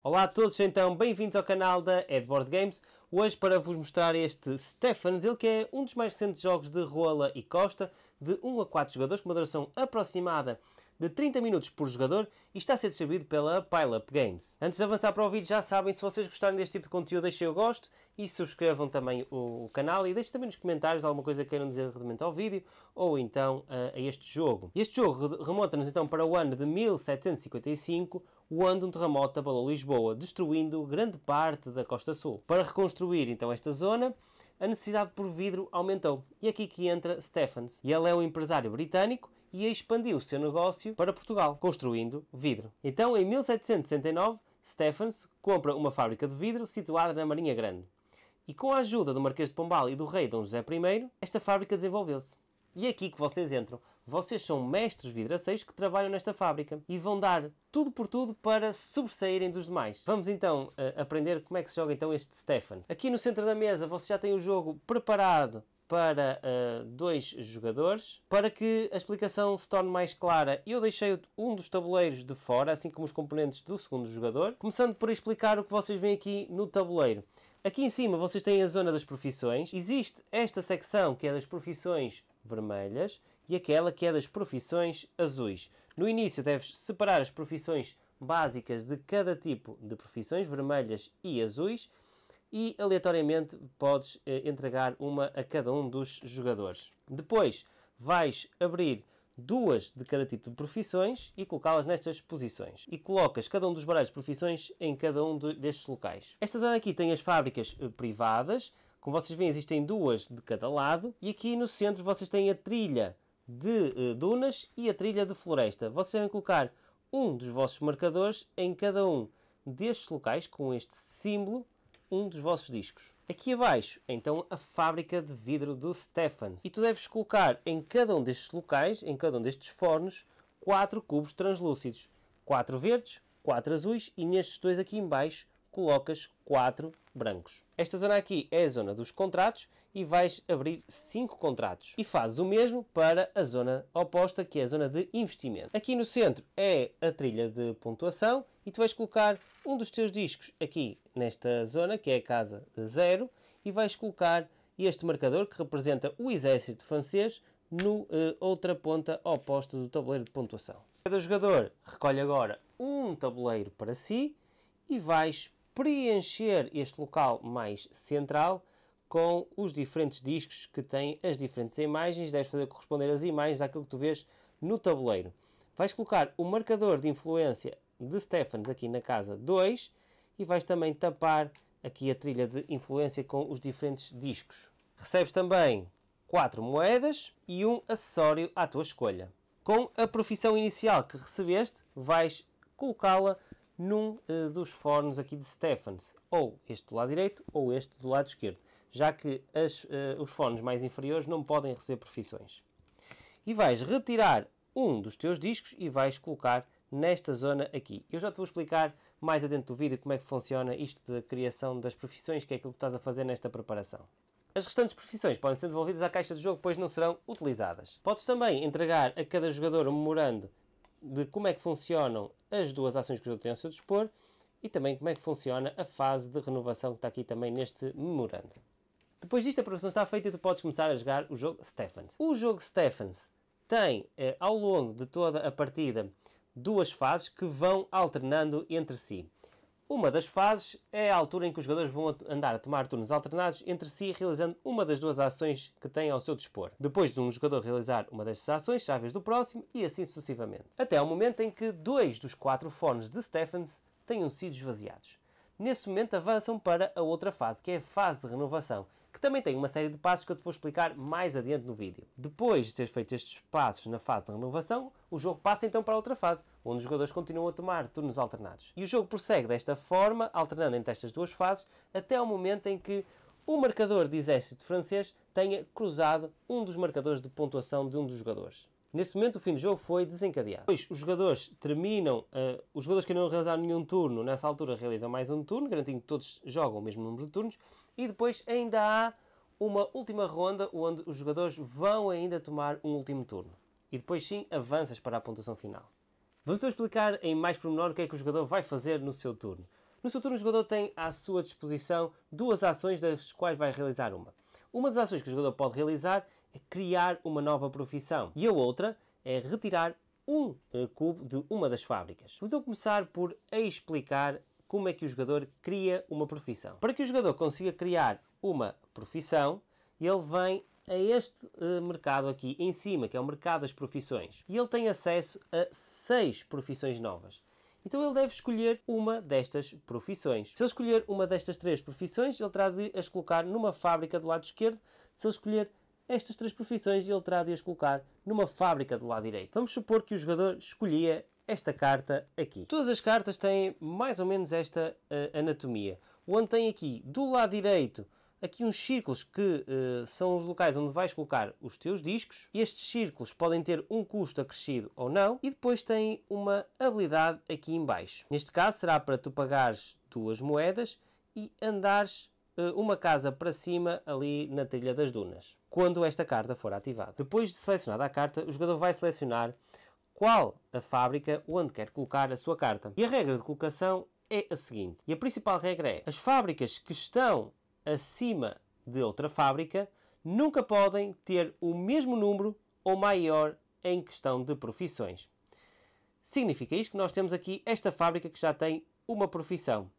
Olá a todos, então bem-vindos ao canal da Edboard Games. Hoje para vos mostrar este Stephens, ele que é um dos mais recentes jogos de rola e costa, de 1 a 4 jogadores, com uma duração aproximada de 30 minutos por jogador e está a ser distribuído pela Pile Up Games. Antes de avançar para o vídeo, já sabem, se vocês gostarem deste tipo de conteúdo, deixem o gosto e subscrevam também o canal e deixem também nos comentários alguma coisa que queiram dizer relativamente ao vídeo ou então a este jogo. Este jogo remonta-nos então para o ano de 1755, onde um terremoto abalou Lisboa, destruindo grande parte da Costa Sul. Para reconstruir então esta zona, a necessidade por vidro aumentou. E aqui que entra Stephens. E ele é um empresário britânico e expandiu o seu negócio para Portugal, construindo vidro. Então, em 1769, Stephens compra uma fábrica de vidro situada na Marinha Grande. E com a ajuda do Marquês de Pombal e do rei Dom José I, esta fábrica desenvolveu-se. E é aqui que vocês entram. Vocês são mestres vidraceiros que trabalham nesta fábrica e vão dar tudo por tudo para sobressaírem dos demais. Vamos então aprender como é que se joga então este Stephens. Aqui no centro da mesa você já tem o jogo preparado para 2 jogadores. Para que a explicação se torne mais clara, eu deixei um dos tabuleiros de fora, assim como os componentes do segundo jogador. Começando por explicar o que vocês veem aqui no tabuleiro. Aqui em cima vocês têm a zona das profissões. Existe esta secção que é das profissões vermelhas e aquela que é das profissões azuis. No início deves separar as profissões básicas de cada tipo de profissões, vermelhas e azuis, e aleatoriamente podes entregar uma a cada um dos jogadores. Depois vais abrir 2 de cada tipo de profissões e colocá-las nestas posições. E colocas cada um dos baralhos de profissões em cada um destes locais. Esta zona aqui tem as fábricas privadas. Como vocês veem, existem 2 de cada lado. E aqui no centro vocês têm a trilha de dunas e a trilha de floresta. Vocês devem colocar um dos vossos marcadores em cada um destes locais, com este símbolo, um dos vossos discos. Aqui abaixo, então, a fábrica de vidro do Stephens. E tu deves colocar em cada um destes locais, em cada um destes fornos, 4 cubos translúcidos. 4 verdes, 4 azuis e nestes 2 aqui em baixo colocas 4 brancos. Esta zona aqui é a zona dos contratos e vais abrir 5 contratos. E fazes o mesmo para a zona oposta, que é a zona de investimento. Aqui no centro é a trilha de pontuação e tu vais colocar um dos teus discos aqui nesta zona, que é a casa 0, e vais colocar este marcador que representa o exército francês no outra ponta oposta do tabuleiro de pontuação. Cada jogador recolhe agora um tabuleiro para si e vais preencher este local mais central com os diferentes discos que têm as diferentes imagens. Deves fazer corresponder as imagens àquilo que tu vês no tabuleiro. Vais colocar o marcador de influência de Stephens aqui na casa 2 e vais também tapar aqui a trilha de influência com os diferentes discos. Recebes também 4 moedas e um acessório à tua escolha. Com a profissão inicial que recebeste, vais colocá-la num dos fornos aqui de Stephens, ou este do lado direito ou este do lado esquerdo, já que os fornos mais inferiores não podem receber profissões. E vais retirar um dos teus discos e vais colocar nesta zona aqui. Eu já te vou explicar mais adentro do vídeo como é que funciona isto da criação das profissões, que é aquilo que estás a fazer nesta preparação. As restantes profissões podem ser devolvidas à caixa de jogo, pois não serão utilizadas. Podes também entregar a cada jogador um memorando de como é que funcionam as 2 ações que o jogo tem ao seu dispor e também como é que funciona a fase de renovação que está aqui também neste memorando. Depois disto, a preparação está feita e tu podes começar a jogar o jogo Stephens. O jogo Stephens tem, ao longo de toda a partida, 2 fases que vão alternando entre si. Uma das fases é a altura em que os jogadores vão andar a tomar turnos alternados entre si, realizando uma das 2 ações que têm ao seu dispor. Depois de um jogador realizar uma destas ações, será a vez do próximo e assim sucessivamente. Até ao momento em que 2 dos 4 fornos de Stephens tenham sido esvaziados. Nesse momento avançam para a outra fase, que é a fase de renovação, que também tem uma série de passos que eu te vou explicar mais adiante no vídeo. Depois de teres feito estes passos na fase de renovação, o jogo passa então para a outra fase, onde os jogadores continuam a tomar turnos alternados. E o jogo prossegue desta forma, alternando entre estas 2 fases, até ao momento em que o marcador de exército francês tenha cruzado um dos marcadores de pontuação de um dos jogadores. Nesse momento o fim do jogo foi desencadeado. Depois os jogadores terminam, os jogadores que não realizaram nenhum turno, nessa altura realizam mais um turno, garantindo que todos jogam o mesmo número de turnos, e depois ainda há uma última ronda onde os jogadores vão ainda tomar um último turno. E depois sim avanças para a pontuação final. Vamos explicar em mais pormenor o que é que o jogador vai fazer no seu turno. No seu turno, o jogador tem à sua disposição duas ações, das quais vai realizar uma. Uma das ações que o jogador pode realizar é criar uma nova profissão e a outra é retirar um cubo de uma das fábricas. Vou começar por explicar como é que o jogador cria uma profissão. Para que o jogador consiga criar uma profissão, ele vem a este mercado aqui em cima, que é o mercado das profissões. E ele tem acesso a 6 profissões novas. Então ele deve escolher uma destas profissões. Se ele escolher uma destas 3 profissões, ele terá de as colocar numa fábrica do lado esquerdo. Se ele escolher estas 3 profissões, ele terá de as colocar numa fábrica do lado direito. Vamos supor que o jogador escolhia esta carta aqui. Todas as cartas têm mais ou menos esta anatomia. Onde tem aqui, do lado direito, aqui uns círculos que são os locais onde vais colocar os teus discos. Estes círculos podem ter um custo acrescido ou não. E depois tem uma habilidade aqui em baixo. Neste caso será para tu pagares 2 moedas e andares uma casa para cima ali na trilha das dunas, quando esta carta for ativada. Depois de selecionada a carta, o jogador vai selecionar qual a fábrica onde quer colocar a sua carta. E a regra de colocação é a seguinte. E a principal regra é: as fábricas que estão acima de outra fábrica nunca podem ter o mesmo número ou maior em questão de profissões. Significa isto que nós temos aqui esta fábrica que já tem uma profissão.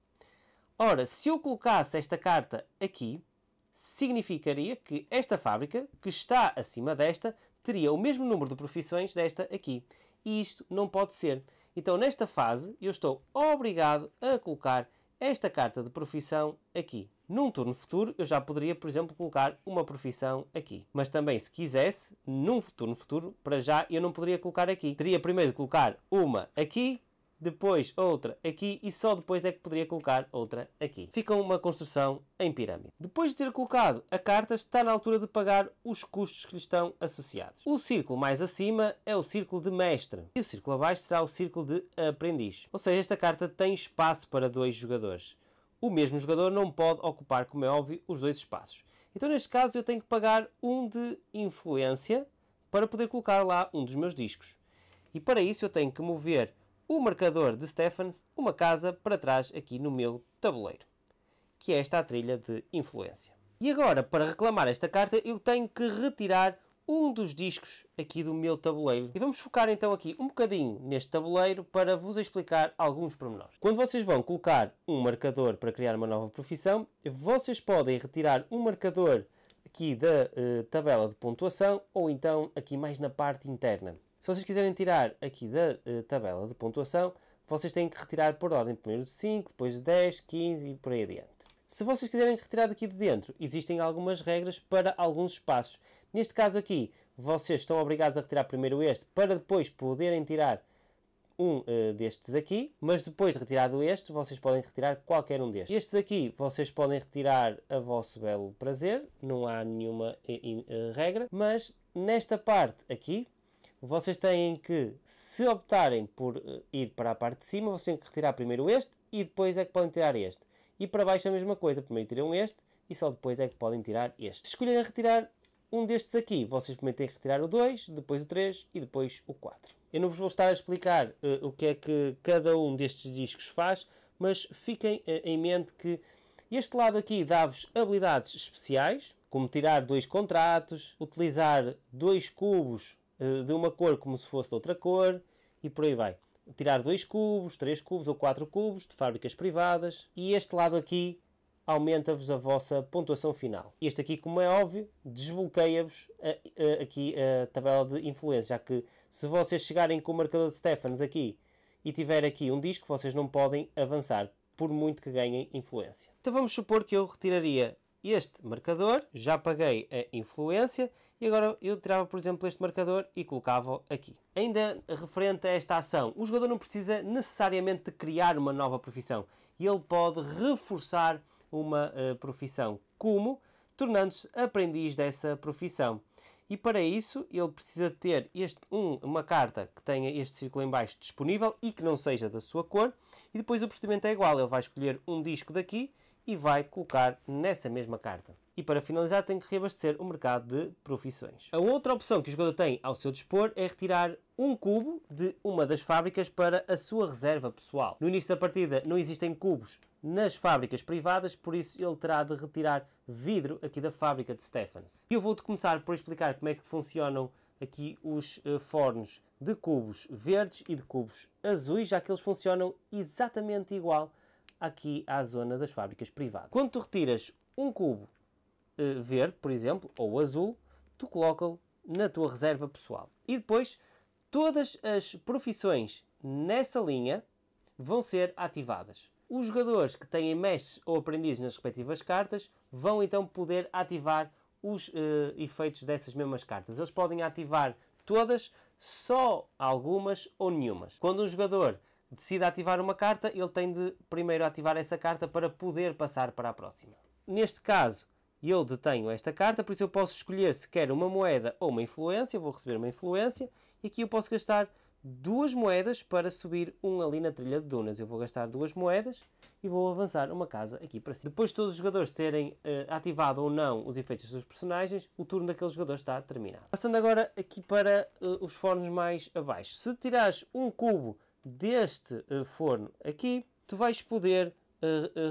Ora, se eu colocasse esta carta aqui, significaria que esta fábrica, que está acima desta, teria o mesmo número de profissões desta aqui. E isto não pode ser. Então, nesta fase, eu estou obrigado a colocar esta carta de profissão aqui. Num turno futuro, eu já poderia, por exemplo, colocar uma profissão aqui. Mas também, se quisesse, num turno futuro, para já, eu não poderia colocar aqui. Teria primeiro de colocar uma aqui, depois outra aqui e só depois é que poderia colocar outra aqui. Fica uma construção em pirâmide. Depois de ter colocado a carta, está na altura de pagar os custos que lhe estão associados. O círculo mais acima é o círculo de mestre e o círculo abaixo será o círculo de aprendiz. Ou seja, esta carta tem espaço para 2 jogadores. O mesmo jogador não pode ocupar, como é óbvio, os 2 espaços. Então, neste caso, eu tenho que pagar um de influência para poder colocar lá um dos meus discos. E para isso eu tenho que mover o marcador de Stephens uma casa para trás aqui no meu tabuleiro, que é esta a trilha de influência. E agora, para reclamar esta carta, eu tenho que retirar um dos discos aqui do meu tabuleiro. E vamos focar então aqui um bocadinho neste tabuleiro para vos explicar alguns pormenores. Quando vocês vão colocar um marcador para criar uma nova profissão, vocês podem retirar um marcador aqui da tabela de pontuação ou então aqui mais na parte interna. Se vocês quiserem tirar aqui da tabela de pontuação, vocês têm que retirar por ordem, primeiro de 5, depois de 10, 15 e por aí adiante. Se vocês quiserem retirar daqui de dentro, existem algumas regras para alguns espaços. Neste caso aqui, vocês estão obrigados a retirar primeiro este, para depois poderem tirar um destes aqui, mas depois de retirado este, vocês podem retirar qualquer um destes. Estes aqui, vocês podem retirar a vosso belo prazer, não há nenhuma regra, mas nesta parte aqui, vocês têm que, se optarem por ir para a parte de cima, vocês têm que retirar primeiro este e depois é que podem tirar este. E para baixo a mesma coisa, primeiro tiram este e só depois é que podem tirar este. Se escolherem retirar um destes aqui, vocês primeiro têm que retirar o 2, depois o 3 e depois o 4. Eu não vos vou estar a explicar o que é que cada um destes discos faz, mas fiquem em mente que este lado aqui dá-vos habilidades especiais, como tirar 2 contratos, utilizar 2 cubos de uma cor como se fosse de outra cor e por aí vai. Tirar 2 cubos, 3 cubos ou 4 cubos de fábricas privadas. E este lado aqui aumenta-vos a vossa pontuação final. Este aqui, como é óbvio, desbloqueia-vos aqui a tabela de influência, já que se vocês chegarem com o marcador de Stephens aqui e tiver aqui um disco, vocês não podem avançar, por muito que ganhem influência. Então vamos supor que eu retiraria este marcador, já paguei a influência e agora eu tirava, por exemplo, este marcador e colocava aqui. Ainda referente a esta ação, o jogador não precisa necessariamente de criar uma nova profissão. Ele pode reforçar uma profissão, como tornando-se aprendiz dessa profissão. E para isso ele precisa ter uma carta que tenha este círculo em baixo disponível e que não seja da sua cor. E depois o procedimento é igual, ele vai escolher um disco daqui e vai colocar nessa mesma carta. E para finalizar tem que reabastecer o mercado de profissões. A outra opção que o jogador tem ao seu dispor é retirar um cubo de uma das fábricas para a sua reserva pessoal. No início da partida não existem cubos nas fábricas privadas, por isso ele terá de retirar vidro aqui da fábrica de Stephens. E eu vou-te começar por explicar como é que funcionam aqui os fornos de cubos verdes e de cubos azuis, já que eles funcionam exatamente igual aqui à zona das fábricas privadas. Quando tu retiras um cubo verde, por exemplo, ou azul, tu coloca-lo na tua reserva pessoal. E depois, todas as profissões nessa linha vão ser ativadas. Os jogadores que têm mestres ou aprendizes nas respectivas cartas vão então poder ativar os efeitos dessas mesmas cartas. Eles podem ativar todas, só algumas ou nenhumas. Quando um jogador decide ativar uma carta, ele tem de primeiro ativar essa carta para poder passar para a próxima. Neste caso, eu detenho esta carta, por isso eu posso escolher se quero uma moeda ou uma influência. Eu vou receber uma influência e aqui eu posso gastar 2 moedas para subir ali na trilha de dunas. Eu vou gastar 2 moedas e vou avançar uma casa aqui para cima. Depois de todos os jogadores terem ativado ou não os efeitos dos seus personagens, o turno daquele jogador está terminado. Passando agora aqui para os fornos mais abaixo. Se tirares um cubo deste forno aqui, tu vais poder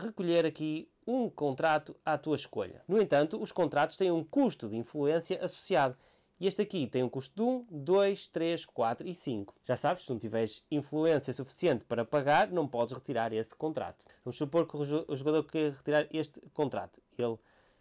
recolher aqui um contrato à tua escolha. No entanto, os contratos têm um custo de influência associado. E este aqui tem um custo de 1, 2, 3, 4 e 5. Já sabes, se não tiveres influência suficiente para pagar, não podes retirar esse contrato. Vamos supor que o jogador quer retirar este contrato. Ele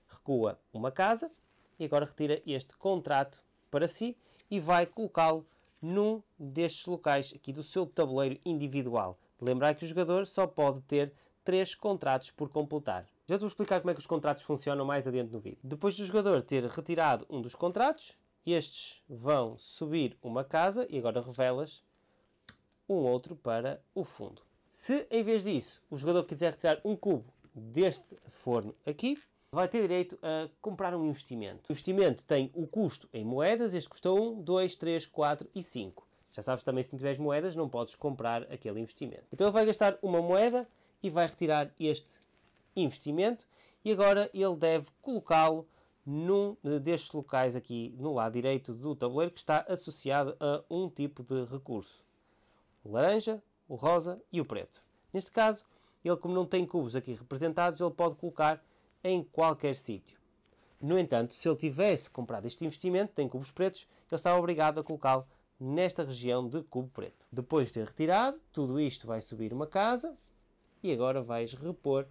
recua uma casa e agora retira este contrato para si e vai colocá-lo num destes locais aqui do seu tabuleiro individual. Lembrar que o jogador só pode ter 3 contratos por completar. Já te vou explicar como é que os contratos funcionam mais adiante no vídeo. Depois do jogador ter retirado um dos contratos, estes vão subir uma casa e agora revelas um outro para o fundo. Se em vez disso o jogador quiser retirar um cubo deste forno aqui, vai ter direito a comprar um investimento. O investimento tem o custo em moedas, este custa 1, 2, 3, 4 e 5. Já sabes também, se não tiveres moedas não podes comprar aquele investimento. Então ele vai gastar uma moeda e vai retirar este investimento e agora ele deve colocá-lo num destes locais aqui no lado direito do tabuleiro que está associado a um tipo de recurso. O laranja, o rosa e o preto. Neste caso, ele como não tem cubos aqui representados, ele pode colocar em qualquer sítio. No entanto, se ele tivesse comprado este investimento, tem cubos pretos, ele está obrigado a colocá-lo nesta região de cubo preto. Depois de ter retirado, tudo isto vai subir uma casa e agora vais repor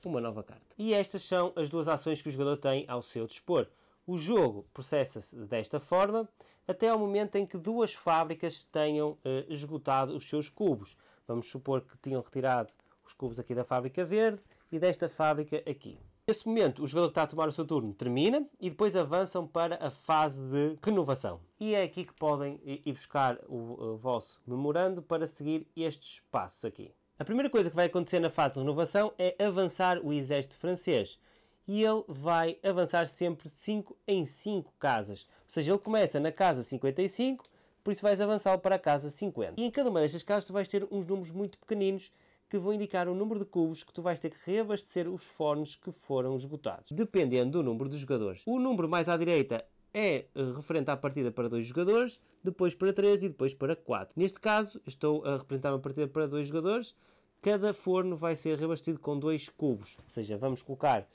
uma nova carta. E estas são as duas ações que o jogador tem ao seu dispor. O jogo processa-se desta forma até ao momento em que 2 fábricas tenham esgotado os seus cubos. Vamos supor que tinham retirado os cubos aqui da fábrica verde e desta fábrica aqui. Nesse momento, o jogador que está a tomar o seu turno termina e depois avançam para a fase de renovação. E é aqui que podem ir buscar o vosso memorando para seguir estes passos aqui. A primeira coisa que vai acontecer na fase de renovação é avançar o exército francês. E ele vai avançar sempre 5 em 5 casas. Ou seja, ele começa na casa 55, por isso vais avançá-lo para a casa 50. E em cada uma destas casas tu vais ter uns números muito pequeninos que vão indicar o número de cubos que tu vais ter que reabastecer os fornos que foram esgotados, dependendo do número de jogadores. O número mais à direita é referente à partida para 2 jogadores, depois para 3 e depois para 4. Neste caso, estou a representar uma partida para 2 jogadores. Cada forno vai ser reabastecido com 2 cubos. Ou seja, vamos colocar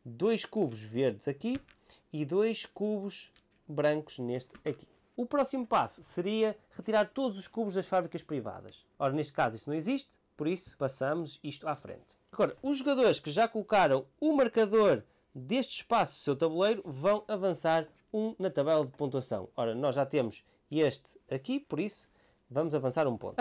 2 cubos verdes aqui e 2 cubos brancos neste aqui. O próximo passo seria retirar todos os cubos das fábricas privadas. Ora, neste caso isso não existe, por isso passamos isto à frente. Agora, os jogadores que já colocaram o marcador deste espaço no seu tabuleiro vão avançar na tabela de pontuação. Ora, nós já temos este aqui, por isso vamos avançar um ponto.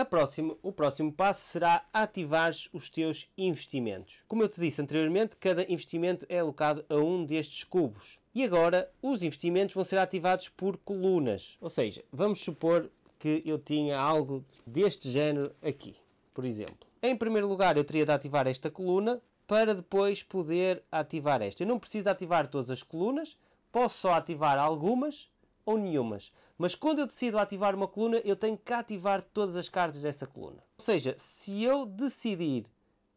O próximo passo será ativar os teus investimentos. Como eu te disse anteriormente, cada investimento é alocado a um destes cubos. E agora, os investimentos vão ser ativados por colunas. Ou seja, vamos supor que eu tinha algo deste género aqui, por exemplo. Em primeiro lugar, eu teria de ativar esta coluna para depois poder ativar esta. Eu não preciso de ativar todas as colunas, posso só ativar algumas ou nenhumas. Mas quando eu decido ativar uma coluna, eu tenho que ativar todas as cartas dessa coluna. Ou seja, se eu decidir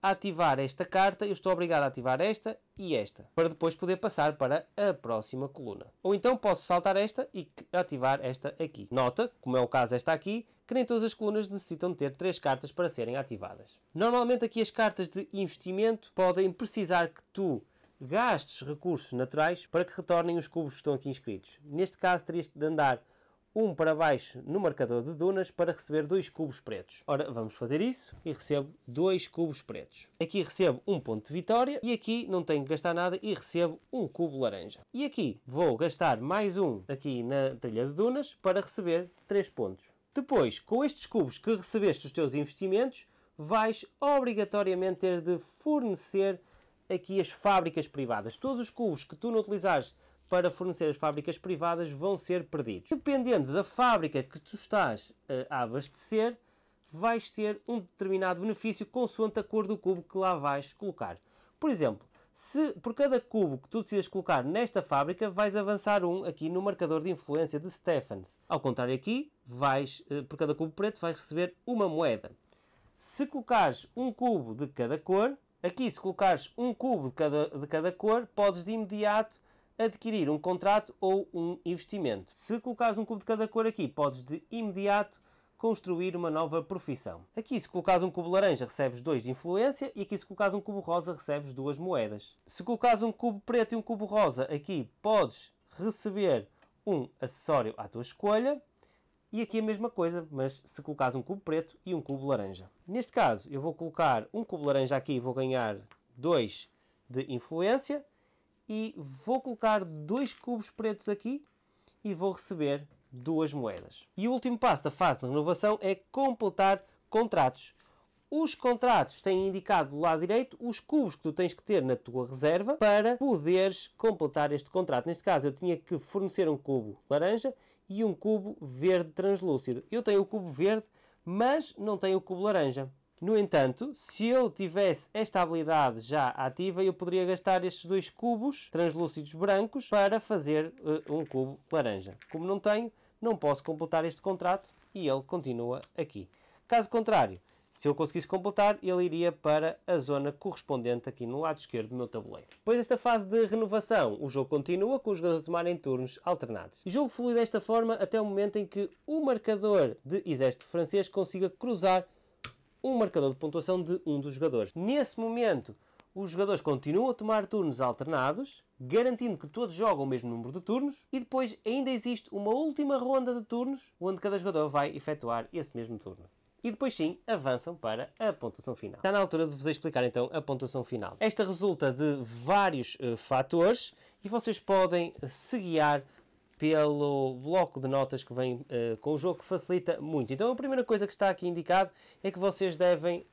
ativar esta carta, eu estou obrigado a ativar esta e esta, para depois poder passar para a próxima coluna. Ou então posso saltar esta e ativar esta aqui. Nota, como é o caso desta aqui, que nem todas as colunas necessitam de ter 3 cartas para serem ativadas. Normalmente aqui as cartas de investimento podem precisar que tu gastes recursos naturais para que retornem os cubos que estão aqui inscritos. Neste caso terias de andar um para baixo no marcador de dunas para receber 2 cubos pretos. Ora, vamos fazer isso e recebo 2 cubos pretos. Aqui recebo 1 ponto de vitória e aqui não tenho que gastar nada e recebo 1 cubo laranja. E aqui vou gastar mais um aqui na trilha de dunas para receber 3 pontos. Depois, com estes cubos que recebeste dos teus investimentos, vais obrigatoriamente ter de fornecer aqui as fábricas privadas. Todos os cubos que tu não utilizares para fornecer as fábricas privadas vão ser perdidos. Dependendo da fábrica que tu estás a abastecer, vais ter um determinado benefício consoante a cor do cubo que lá vais colocar. Por exemplo, se por cada cubo que tu decidas colocar nesta fábrica, vais avançar um aqui no marcador de influência de Stephens. Ao contrário aqui, por cada cubo preto vais receber uma moeda. Se colocares um cubo de cada cor, aqui se colocares um cubo de cada cor, podes de imediato adquirir um contrato ou um investimento. Se colocares um cubo de cada cor aqui, podes de imediato construir uma nova profissão. Aqui, se colocares um cubo laranja, recebes 2 de influência, e aqui, se colocares um cubo rosa, recebes 2 moedas. Se colocares um cubo preto e um cubo rosa, aqui podes receber um acessório à tua escolha, e aqui a mesma coisa, mas se colocares um cubo preto e um cubo laranja. Neste caso, eu vou colocar um cubo laranja aqui e vou ganhar 2 de influência, e vou colocar 2 cubos pretos aqui e vou receber 2 moedas. E o último passo da fase de renovação é completar contratos. Os contratos têm indicado do lado direito os cubos que tu tens que ter na tua reserva para poderes completar este contrato. Neste caso eu tinha que fornecer um cubo laranja e um cubo verde translúcido. Eu tenho o cubo verde, mas não tenho o cubo laranja. No entanto, se eu tivesse esta habilidade já ativa, eu poderia gastar estes 2 cubos translúcidos brancos para fazer um cubo laranja. Como não tenho, não posso completar este contrato e ele continua aqui. Caso contrário, se eu conseguisse completar, ele iria para a zona correspondente aqui no lado esquerdo do meu tabuleiro. Depois desta fase de renovação, o jogo continua com os jogadores a tomarem turnos alternados. O jogo flui desta forma até o momento em que o marcador de exército francês consiga cruzar um marcador de pontuação de um dos jogadores. Nesse momento, os jogadores continuam a tomar turnos alternados, garantindo que todos jogam o mesmo número de turnos, e depois ainda existe uma última ronda de turnos, onde cada jogador vai efetuar esse mesmo turno. E depois sim, avançam para a pontuação final. Está na altura de vos explicar então a pontuação final. Esta resulta de vários fatores, e vocês podem se guiar pelo bloco de notas que vem com o jogo, que facilita muito. Então a primeira coisa que está aqui indicado é que vocês devem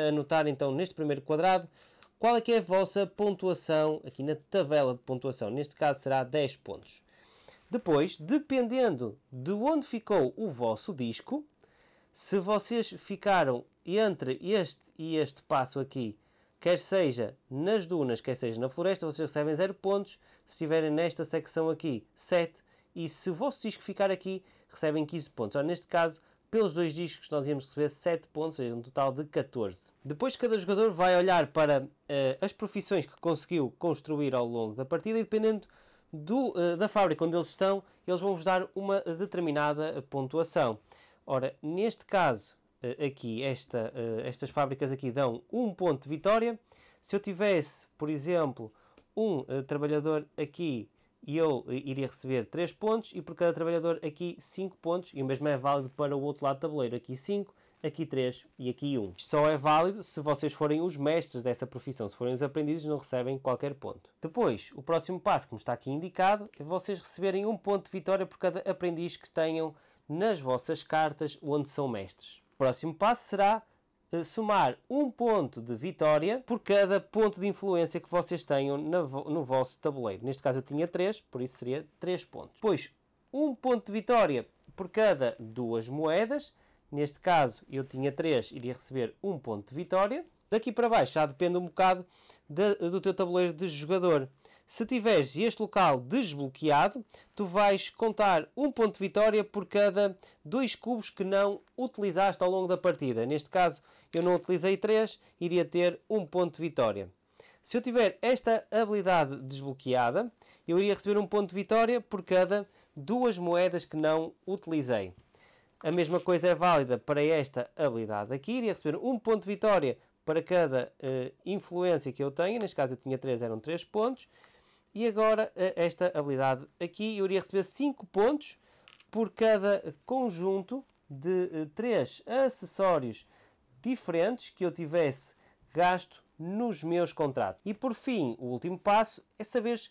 anotar então neste primeiro quadrado qual é que é a vossa pontuação aqui na tabela de pontuação. Neste caso será 10 pontos. Depois, dependendo de onde ficou o vosso disco, se vocês ficaram entre este e este passo aqui, quer seja nas dunas, quer seja na floresta, vocês recebem 0 pontos. Se estiverem nesta secção aqui, 7. E se o vosso disco ficar aqui, recebem 15 pontos. Ora, neste caso, pelos 2 discos nós íamos receber 7 pontos, ou seja, um total de 14. Depois cada jogador vai olhar para as profissões que conseguiu construir ao longo da partida, e dependendo da fábrica onde eles estão, eles vão-vos dar uma determinada pontuação. Ora, neste caso, aqui, estas fábricas aqui dão 1 ponto de vitória. Se eu tivesse, por exemplo, um trabalhador aqui, eu iria receber 3 pontos, e por cada trabalhador aqui 5 pontos, e o mesmo é válido para o outro lado do tabuleiro. Aqui 5, aqui 3 e aqui 1. Isto só é válido se vocês forem os mestres dessa profissão. Se forem os aprendizes, não recebem qualquer ponto. Depois, o próximo passo, como está aqui indicado, é vocês receberem 1 ponto de vitória por cada aprendiz que tenham nas vossas cartas onde são mestres. O próximo passo será somar 1 ponto de vitória por cada ponto de influência que vocês tenham no vosso tabuleiro. Neste caso eu tinha 3, por isso seria 3 pontos. Depois, 1 ponto de vitória por cada 2 moedas. Neste caso eu tinha 3, iria receber 1 ponto de vitória. Daqui para baixo já depende um bocado do teu tabuleiro de jogador. Se tiveres este local desbloqueado, tu vais contar um ponto de vitória por cada 2 cubos que não utilizaste ao longo da partida. Neste caso, eu não utilizei 3, iria ter um ponto de vitória. Se eu tiver esta habilidade desbloqueada, eu iria receber um ponto de vitória por cada 2 moedas que não utilizei. A mesma coisa é válida para esta habilidade aqui. Iria receber um ponto de vitória para cada influência que eu tenho. Neste caso eu tinha 3, eram 3 pontos. E agora esta habilidade aqui, eu iria receber 5 pontos por cada conjunto de 3 acessórios diferentes que eu tivesse gasto nos meus contratos. E por fim, o último passo é saber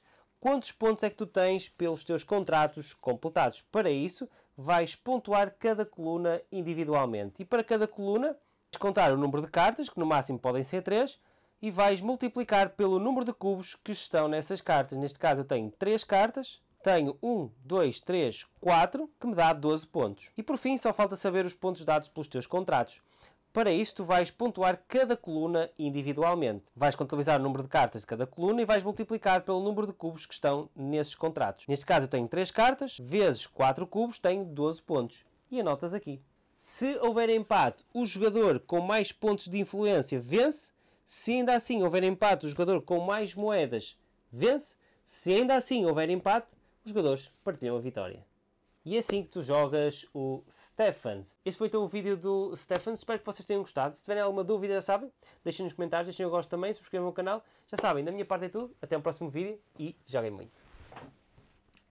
quantos pontos é que tu tens pelos teus contratos completados. Para isso, vais pontuar cada coluna individualmente. E para cada coluna, vais contar o número de cartas, que no máximo podem ser 3, e vais multiplicar pelo número de cubos que estão nessas cartas. Neste caso eu tenho 3 cartas, tenho 1, 2, 3, 4, que me dá 12 pontos. E por fim, só falta saber os pontos dados pelos teus contratos. Para isso, tu vais pontuar cada coluna individualmente. Vais contabilizar o número de cartas de cada coluna e vais multiplicar pelo número de cubos que estão nesses contratos. Neste caso, eu tenho 3 cartas, vezes 4 cubos, tenho 12 pontos. E anotas aqui. Se houver empate, o jogador com mais pontos de influência vence. Se ainda assim houver empate, o jogador com mais moedas vence. Se ainda assim houver empate, os jogadores partilham a vitória. E é assim que tu jogas o Stephens. Este foi então o vídeo do Stephens. Espero que vocês tenham gostado. Se tiverem alguma dúvida, já sabem, deixem nos comentários, deixem o gosto também, subscrevam o canal. Já sabem, da minha parte é tudo. Até o próximo vídeo e joguem muito.